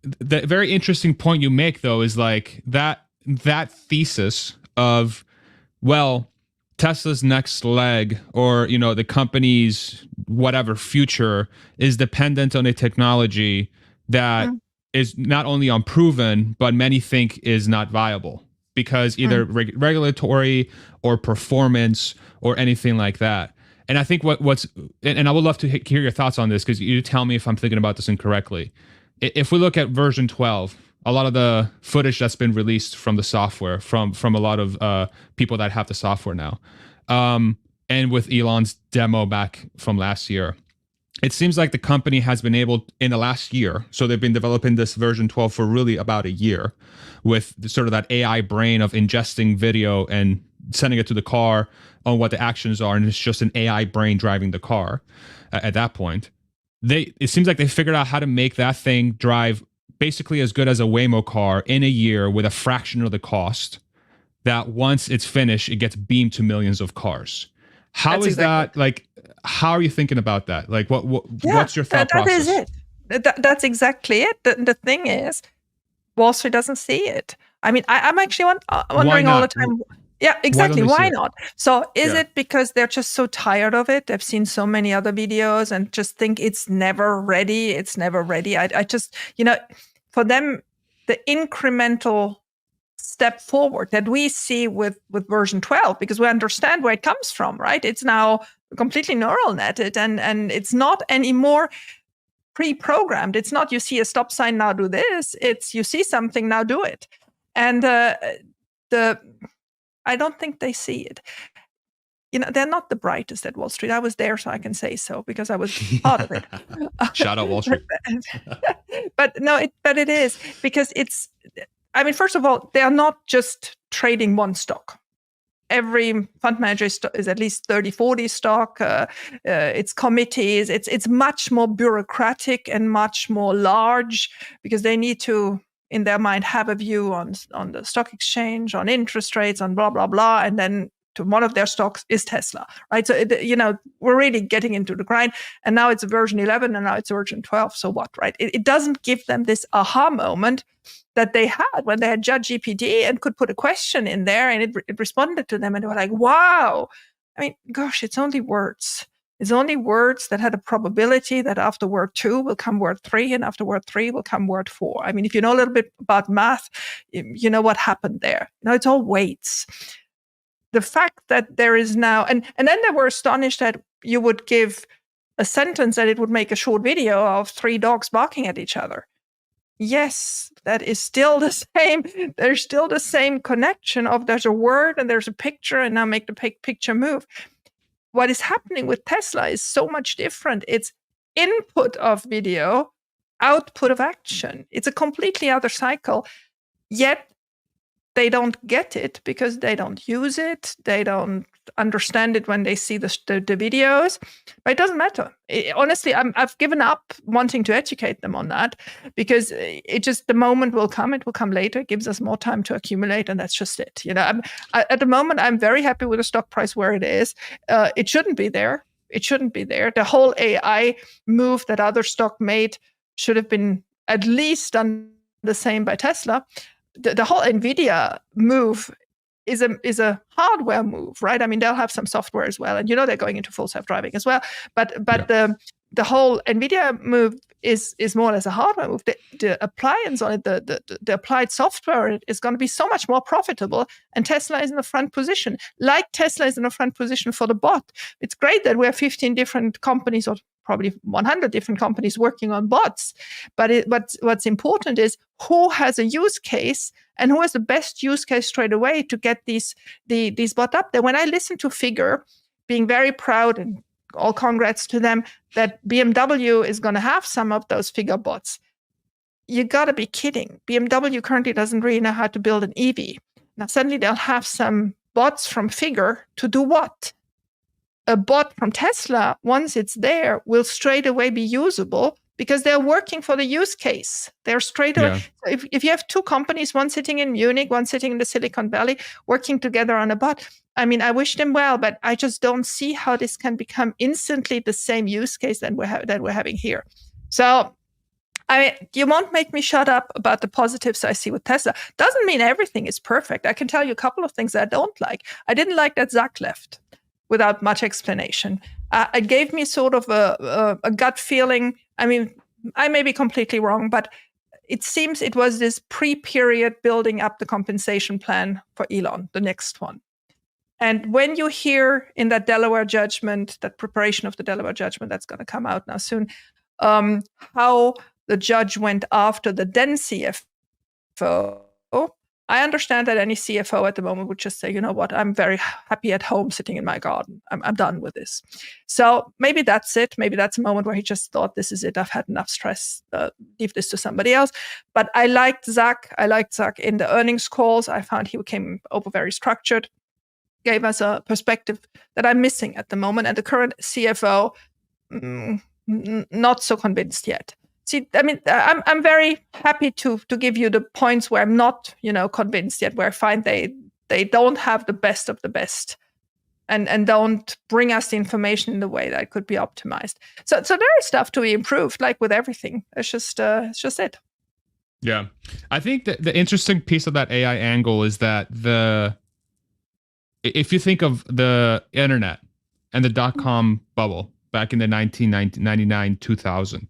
the very interesting point you make though is like that thesis of, well, Tesla's next leg, or the company's whatever future, is dependent on a technology that Mm, is not only unproven but many think is not viable because either mm. regulatory or performance or anything like that. And I think what's and I would love to hear your thoughts on this, because you tell me if I'm thinking about this incorrectly. If we look at version 12, a lot of the footage that's been released from the software, from a lot of people that have the software now, and with Elon's demo back from last year, it seems like the company has been able in the last year. So they've been developing this version 12 for really about a year, with sort of that AI brain of ingesting video and sending it to the car on what the actions are, and it's just an AI brain driving the car. At that point, it seems like they figured out how to make that thing drive basically as good as a Waymo car in a year with a fraction of the cost. That once it's finished, it gets beamed to millions of cars. How That's is exactly that like? How are you thinking about that? Like, Yeah, what's your thought that is process? it. That's exactly it. The thing is, Wall Street doesn't see it. I mean, I'm actually Why wondering all the not? time. Yeah, Why don't exactly. they see Why it? not? So is Yeah. it because they're just so tired of it? They've seen so many other videos and just think it's never ready. It's never ready. I just, for them, the incremental step forward that we see with version 12, because we understand where it comes from, right? It's now completely neural netted, and it's not anymore pre-programmed. It's not you see a stop sign, now do this. It's you see something, now do it. And the I don't think they see it. They're not the brightest at Wall Street. I was there, so I can say so because I was part of it. Shout out Wall Street. But no, but it is because it's. I mean, first of all, they are not just trading one stock. Every fund manager is at least 30, 40 stock. It's committees. It's much more bureaucratic and much more large because they need to, in their mind, have a view on the stock exchange, on interest rates, on blah, blah, blah. And then to one of their stocks is Tesla, right? So, we're really getting into the grind. And now it's version 11 and now it's version 12. So what, right? It doesn't give them this aha moment that they had when they had ChatGPT and could put a question in there and it responded to them and they were like, wow. I mean, gosh, it's only words. It's only words that had a probability that after word 2 will come word 3 and after word 3 will come word 4. I mean, if you know a little bit about math, you know what happened there. It's all weights. The fact that there is now, and then they were astonished that you would give a sentence that it would make a short video of 3 dogs barking at each other. Yes, that is still the same. There's still the same connection of there's a word and there's a picture and now make the picture move. What is happening with Tesla is so much different. It's input of video, output of action. It's a completely other cycle. Yet they don't get it because they don't use it. They don't understand it when they see the videos. But it doesn't matter. Honestly, I've given up wanting to educate them on that because it just, the moment will come. It will come later. It gives us more time to accumulate, and that's just it. At the moment, I'm very happy with the stock price where it is. It shouldn't be there. It shouldn't be there. The whole AI move that other stock made should have been at least done the same by Tesla. The whole NVIDIA move is a hardware move, right? I mean, they'll have some software as well, and they're going into full self-driving as well. But yeah. The whole NVIDIA move is more or less a hardware move. The appliance on it, the applied software is going to be so much more profitable, and Tesla is in the front position. Like Tesla is in the front position for the bot. It's great that we have 15 different companies, or probably 100 different companies working on bots. But what's important is who has a use case and who has the best use case straight away to get these bots up there. When I listen to Figure being very proud, and all congrats to them, that BMW is going to have some of those Figure bots, you got to be kidding. BMW currently doesn't really know how to build an EV. Now suddenly they'll have some bots from Figure to do what? A bot from Tesla, once it's there, will straight away be usable because they're working for the use case. They're straight away. Yeah. So if you have 2 companies, one sitting in Munich, one sitting in the Silicon Valley, working together on a bot, I mean, I wish them well, but I just don't see how this can become instantly the same use case that we're having here. So I mean, you won't make me shut up about the positives I see with Tesla. Doesn't mean everything is perfect. I can tell you a couple of things I don't like. I didn't like that Zuck left without much explanation. It gave me sort of a gut feeling. I mean, I may be completely wrong, but it seems it was this pre-period building up the compensation plan for Elon, the next one. And when you hear in that Delaware judgment, that preparation of the Delaware judgment that's going to come out now soon, how the judge went after the then CFO, I understand that any CFO at the moment would just say, you know what, I'm very happy at home sitting in my garden. I'm done with this. So maybe that's it. Maybe that's a moment where he just thought, this is it. I've had enough stress. Leave this to somebody else. But I liked Zuck in the earnings calls. I found he came over very structured, gave us a perspective that I'm missing at the moment. And the current CFO, not so convinced yet. See, I mean, I'm very happy to give you the points where I'm not, convinced yet, where I find they don't have the best of the best, and don't bring us the information in the way that could be optimized. So there is stuff to be improved, like with everything. It's just it. Yeah, I think that the interesting piece of that AI angle is that if you think of the internet and the dot-com bubble back in the 1999, 2000,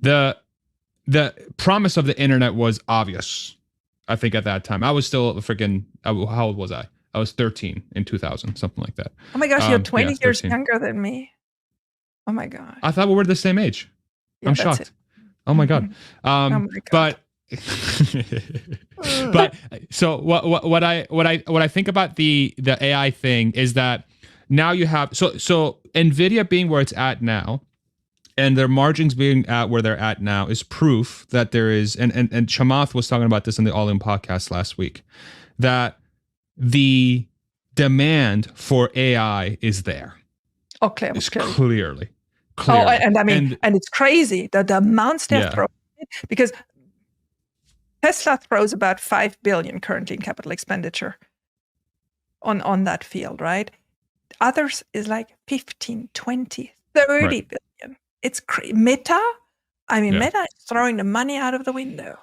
the promise of the internet was obvious. I think at that time, I was still how old was I? I was 13 in 2000, something like that. Oh my gosh, you're 20 years younger than me. Oh my God. I thought we were the same age. Yeah, I'm shocked. It. Oh my God. Oh my God. But so what I think about the AI thing is that now you have so Nvidia being where it's at now, and their margins being at where they're at now is proof that there is, and Chamath was talking about this in the All In podcast last week, that the demand for AI is there. Oh, clearly. Oh, and I mean, and it's crazy that the amounts they're throwing, because Tesla throws about $5 billion currently in capital expenditure on that field, right? Others is like 15, 20, 30 billion. It's Meta. I mean, Meta is throwing the money out of the window.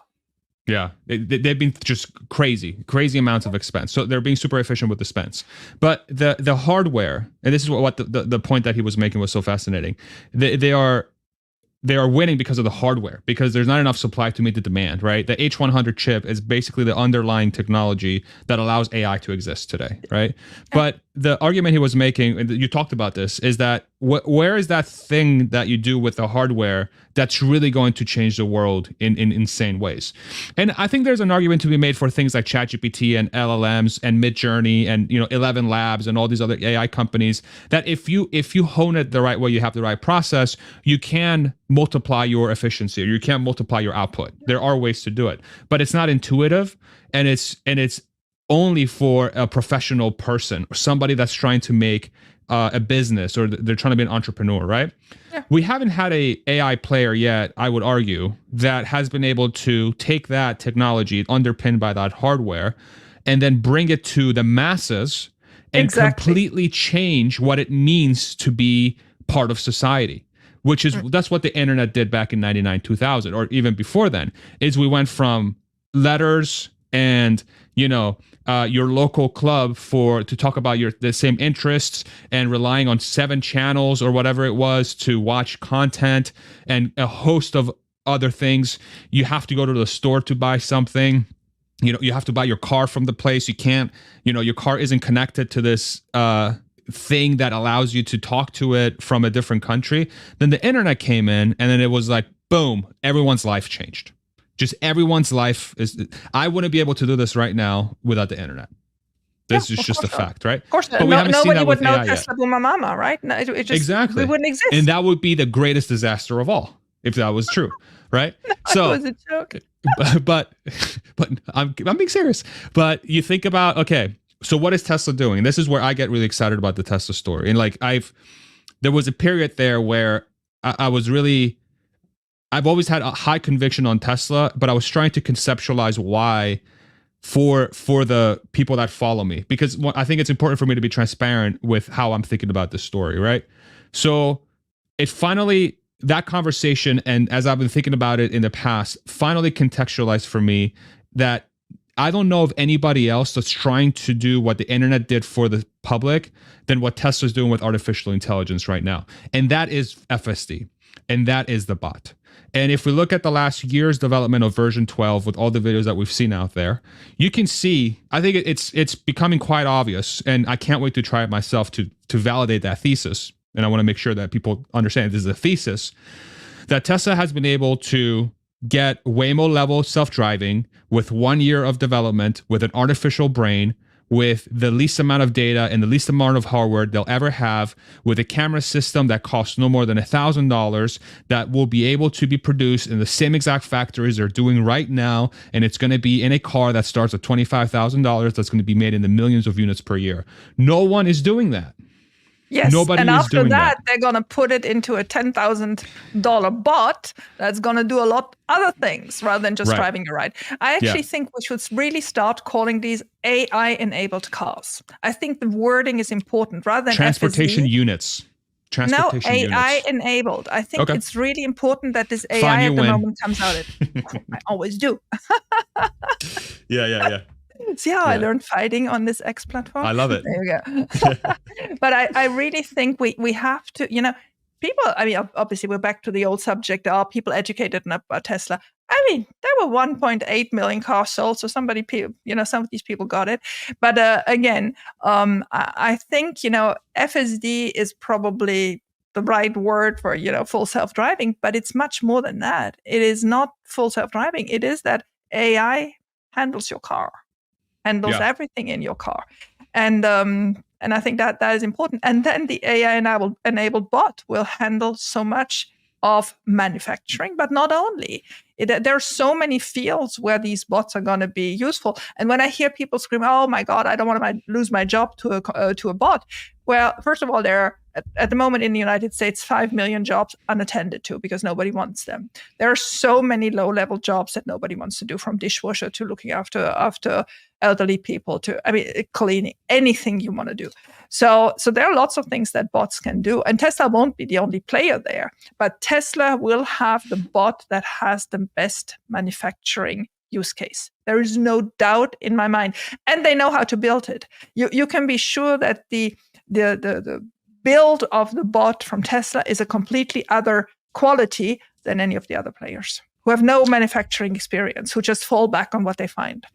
Yeah, they've been just crazy amounts of expense. So they're being super efficient with the spends. But the hardware, and this is what the point that he was making was so fascinating. They are winning because of the hardware, because there's not enough supply to meet the demand, right? The H100 chip is basically the underlying technology that allows AI to exist today, right? But the argument he was making, and you talked about this, is that where is that thing that you do with the hardware that's really going to change the world in insane ways? And I think there's an argument to be made for things like ChatGPT and LLMs and Midjourney and 11 Labs and all these other AI companies, that if you hone it the right way, you have the right process, you can multiply your efficiency, or you can multiply your output. There are ways to do it, but it's not intuitive, and it's only for a professional person or somebody that's trying to make a business, or they're trying to be an entrepreneur, right? Yeah. We haven't had a AI player yet, I would argue, that has been able to take that technology underpinned by that hardware and then bring it to the masses and completely change what it means to be part of society. Which is, that's what the internet did back in 99, 2000, or even before then, is we went from letters and, your local club to talk about the same interests, and relying on 7 channels or whatever it was to watch content and a host of other things. You have to go to the store to buy something. You have to buy your car from the place. You can't, your car isn't connected to this, thing that allows you to talk to it from a different country. Then the internet came in, and then it was like, boom, everyone's life changed. Just everyone's life I wouldn't be able to do this right now without the internet. This is just a fact, right? Of course, but we haven't seen that with AI yet. Tesla Boom Mama, right? No, it just, exactly. We wouldn't exist. And that would be the greatest disaster of all if that was true, right? No, it was a joke. but I'm being serious. But you think about, okay, so what is Tesla doing? And this is where I get really excited about the Tesla story. And there was a period there where I've always had a high conviction on Tesla, but I was trying to conceptualize why for the people that follow me, because I think it's important for me to be transparent with how I'm thinking about this story, right? So it finally that conversation, and as I've been thinking about it in the past, finally contextualized for me that I don't know of anybody else that's trying to do what the internet did for the public than what Tesla's doing with artificial intelligence right now. And that is FSD. And that is the bot. And if we look at the last year's development of version 12 with all the videos that we've seen out there, you can see, I think it's becoming quite obvious. And I can't wait to try it myself to validate that thesis. And I want to make sure that people understand this is a thesis, that Tesla has been able to get Waymo level self-driving with 1 year of development, with an artificial brain, with the least amount of data and the least amount of hardware they'll ever have, with a camera system that costs no more than $1,000, that will be able to be produced in the same exact factories they're doing right now. And it's going to be in a car that starts at $25,000 that's going to be made in the millions of units per year. No one is doing that. Yes, Nobody and is after doing that, they're going to put it into a $10,000 bot that's going to do a lot other things rather than just Right. driving a ride. I actually think we should really start calling these AI-enabled cars. I think the wording is important rather than Transportation FSD. units. Transportation units. AI-enabled. I think Okay. it's really important that this AI Fine, you at the win. moment comes out. I always do. Yeah. See how I learned fighting on this X platform? I love it. There you go. But I really think we have to, people, I mean, obviously we're back to the old subject. Are people educated enough about Tesla? I mean, there were 1.8 million cars sold, so some of these people got it. But again, I think, FSD is probably the right word for, full self-driving, but it's much more than that. It is not full self-driving. It is that AI handles your car, handles everything in your car. And I think that is important. And then the AI-enabled bot will handle so much of manufacturing, but not only. There are so many fields where these bots are going to be useful. And when I hear people scream, "Oh my God, I don't want to lose my job to a bot," well, first of all, there are at the moment in the United States 5 million jobs unattended to because nobody wants them. There are so many low-level jobs that nobody wants to do, from dishwasher to looking after elderly people to cleaning, anything you want to do. So there are lots of things that bots can do, and Tesla won't be the only player there. But Tesla will have the bot that has the best manufacturing use case. There is no doubt in my mind, and they know how to build it. You can be sure that the build of the bot from Tesla is a completely other quality than any of the other players who have no manufacturing experience, who just fall back on what they find.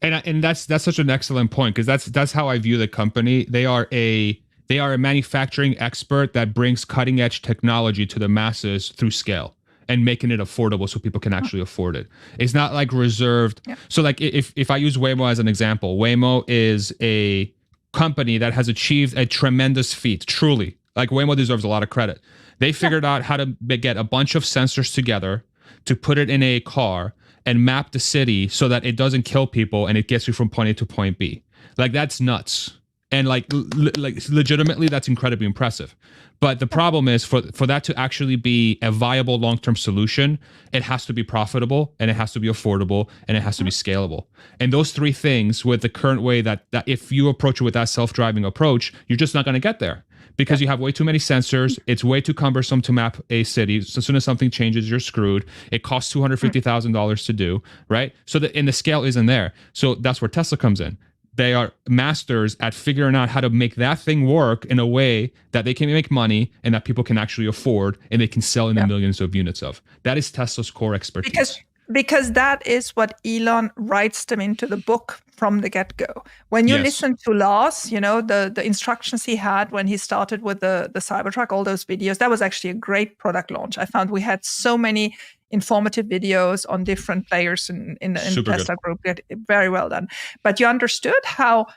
And that's such an excellent point, because that's how I view the company. They are a manufacturing expert that brings cutting edge technology to the masses through scale and making it affordable so people can actually afford it. It's not like reserved. Yeah. So like if I use Waymo as an example, Waymo is a company that has achieved a tremendous feat, truly. Like Waymo deserves a lot of credit. They figured out how to get a bunch of sensors together to put it in a car and map the city so that it doesn't kill people and it gets you from point A to point B. Like, that's nuts. And like legitimately, that's incredibly impressive. But the problem is for that to actually be a viable long-term solution, it has to be profitable, and it has to be affordable, and it has to be scalable. And those three things, with the current way that if you approach it with that self-driving approach, you're just not going to get there, because you have way too many sensors. It's way too cumbersome to map a city. So as soon as something changes, you're screwed. It costs $250,000 to do, right? So the scale isn't there. So that's where Tesla comes in. They are masters at figuring out how to make that thing work in a way that they can make money and that people can actually afford, and they can sell in the millions of units of. That is Tesla's core expertise. Because that is what Elon writes them into the book from the get-go. When you listen to Lars, the instructions he had when he started with the Cybertruck, all those videos, that was actually a great product launch. I found we had so many informative videos on different players in the Tesla group. Very well done. But you understood how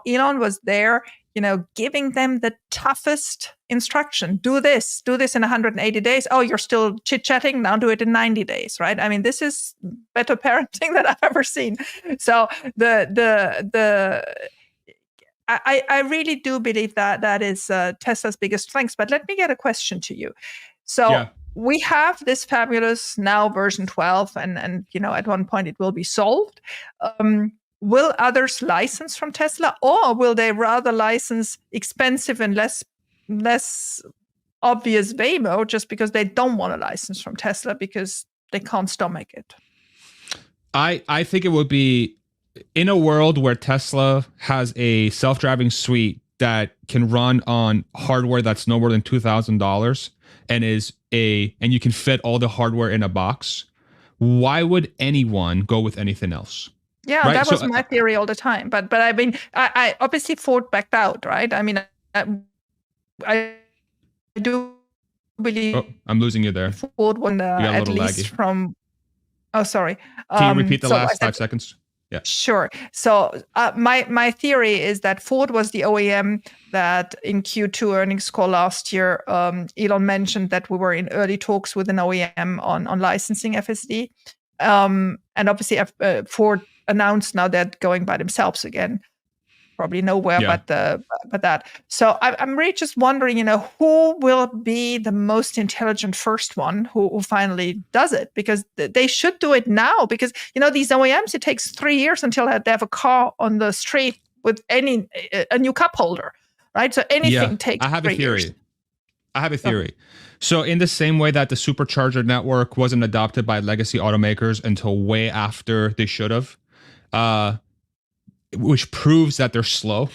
Elon was there, giving them the toughest instruction. Do this in 180 days. Oh, you're still chit-chatting? Now do it in 90 days, right? I mean, this is better parenting than I've ever seen. So I really do believe that is Tesla's biggest strength. But let me get a question to you. So we have this fabulous now version 12, and at one point it will be solved. Will others license from Tesla, or will they rather license expensive and less obvious Waymo just because they don't want a license from Tesla because they can't stomach it. I think it would be, in a world where Tesla has a self-driving suite that can run on hardware that's no more than $2,000 and you can fit all the hardware in a box, why would anyone go with anything else? Yeah, right? That was my theory all the time. But I mean, I obviously Ford backed out, right? I mean, I do believe. Oh, I'm losing you there. Ford won at least laggy. From. Oh, sorry. Can you repeat the last 5 seconds? Yeah. Sure. So my theory is that Ford was the OEM that in Q2 earnings call last year, Elon mentioned that we were in early talks with an OEM on licensing FSD. And obviously Ford announced now they're going by themselves again. Probably nowhere but that. So I'm really just wondering, who will be the most intelligent first one who finally does it? Because they should do it now. Because these OEMs, it takes 3 years until they have a car on the street with a new cup holder, right? So anything takes. I have a theory. Years. I have a theory. So in the same way that the supercharger network wasn't adopted by legacy automakers until way after they should have. Which proves that they're slow.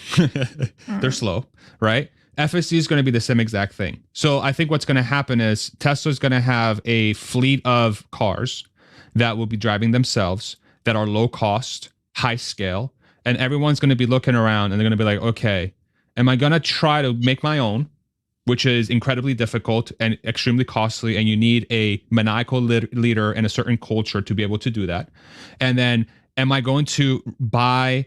They're slow, right? FSD is going to be the same exact thing. So I think what's going to happen is Tesla's going to have a fleet of cars that will be driving themselves that are low cost, high scale, and everyone's going to be looking around and they're going to be like, okay, am I going to try to make my own, which is incredibly difficult and extremely costly, and you need a maniacal leader and a certain culture to be able to do that. And then am I going to buy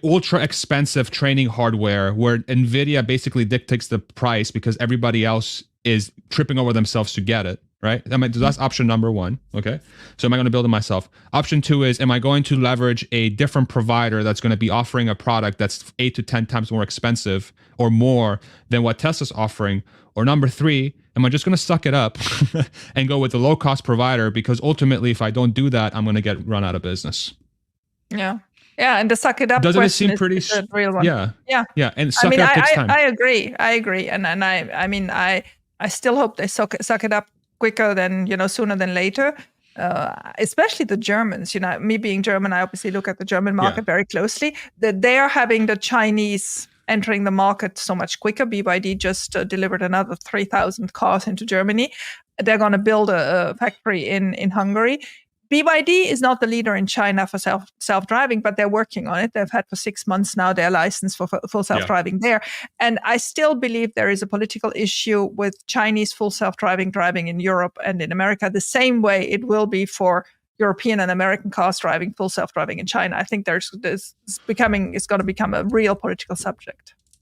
ultra expensive training hardware where NVIDIA basically dictates the price because everybody else is tripping over themselves to get it, right? I mean, that's option number one. Okay. So am I going to build it myself? Option two is, am I going to leverage a different provider that's going to be offering a product that's 8 to 10 times more expensive or more than what Tesla's offering? Or number three, am I just going to suck it up and go with the low cost provider? Because ultimately, if I don't do that, I'm going to get run out of business. Yeah. Yeah, and the suck it up doesn't it seem is pretty the real one. Yeah, and suck it up takes time. I agree, and I still hope they suck it up quicker than sooner than later. Especially the Germans. Me being German, I obviously look at the German market very closely. That they are having the Chinese entering the market so much quicker. BYD just delivered another 3,000 cars into Germany. They're going to build a factory in Hungary. BYD is not the leader in China for self-driving, but they're working on it. They've had for 6 months now their license for full self-driving there. And I still believe there is a political issue with Chinese full self-driving driving in Europe and in America, the same way it will be for European and American cars driving full self-driving in China. I think it's going to become a real political subject.